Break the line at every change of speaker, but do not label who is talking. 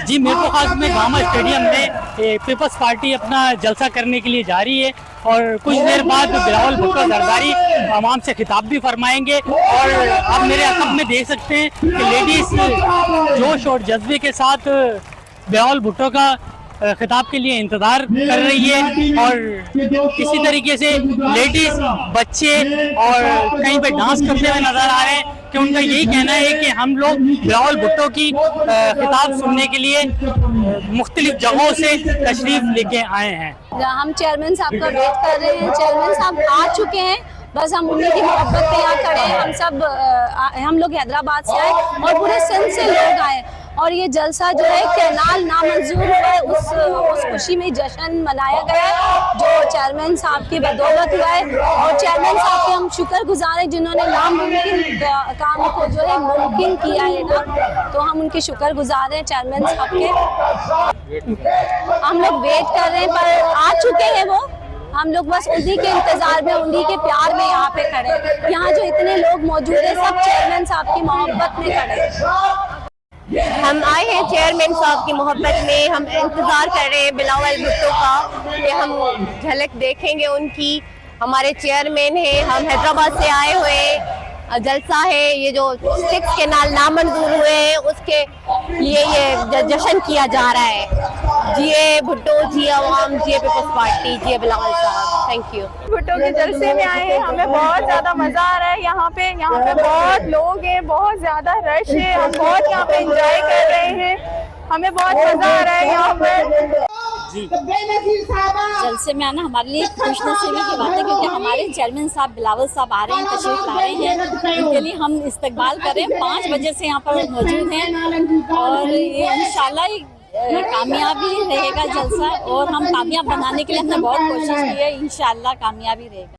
जी, मीरपुर खास में gamma stadium में पीपल्स पार्टी अपना जलसा करने के लिए जा रही है और कुछ देर बाद बिलावल भुट्टो जरदारी आवाम से खिताब भी फरमाएंगे। और आप मेरे अकब में देख सकते हैं कि लेडीज जोश और जज्बे के साथ बिलावल भुट्टो का खिताब के लिए इंतजार कर रही है। और इसी तरीके से लेडीज, बच्चे और कहीं पे डांस करते हुए नजर आ रहे हैं कि उनका यही कहना है कि हम लोग बिलावल भुट्टो की खिताब सुनने के लिए मुख्तलिफ जगहों से तशरीफ लेके आए हैं।
हम चेयरमैन साहब का वेट कर रहे हैं। चेयरमैन साहब आ चुके हैं, बस हम उन्हीं की मोहब्बत पे यहाँ खड़े हैं। हम लोग हैदराबाद से आए और पूरे सिंध से लोग आए और ये जलसा जो है कैनाल नामंजूर हुआ है, उस खुशी में जश्न मनाया गया है जो चेयरमैन साहब की बदौलत हुआ है। और चेयरमैन साहब के हम शुक्रगुजार हैं जिन्होंने नामुमकिन काम को जो है मुमकिन किया है ना, तो हम उनके शुक्रगुजार हैं चेयरमैन साहब के। हम लोग वेट कर रहे हैं पर आ चुके हैं वो, हम लोग बस उन्हीं के इंतजार में, उन्हीं के प्यार में यहाँ पे खड़े हैं। यहाँ जो इतने लोग मौजूद हैं सब चेयरमैन साहब की मोहब्बत में खड़े हैं।
हम आए हैं चेयरमैन साहब की मोहब्बत में, हम इंतजार कर रहे हैं बिलावल भुट्टो का कि हम झलक देखेंगे उनकी। हमारे चेयरमैन हैं, हम हैदराबाद से आए हुए, जलसा है ये जो 6 कैनाल नामंजूर हुए हैं उसके लिए ये जश्न किया जा रहा है। जिए भुट्टो, जिए अवाम, जिए पीपल्स पार्टी, जिए बिलावल साहब। Thank you.
भुट्टो के जलसे में आए हैं, हमें बहुत ज्यादा मजा आ रहा है। यहाँ पे बहुत लोग हैं, बहुत ज्यादा रश है, हम बहुत यहाँ पे एंजॉय कर रहे हैं, हमें बहुत मजा आ रहा है यहाँ पर।
जलसे में आना हमारे लिए खुशनसीबी की बात है क्योंकि हमारे चेयरमैन साहब बिलावल साहब आ रहे हैं, तशरीफ ला रहे हैं, इनके लिए हम इस्तकबाल कर रहे हैं। 5 बजे से यहाँ पर मौजूद हैं और ये इंशाल्लाह कामयाबी रहेगा जलसा और हम कामयाब बनाने के लिए हमने बहुत कोशिश की है, इंशाल्लाह कामयाबी रहेगा।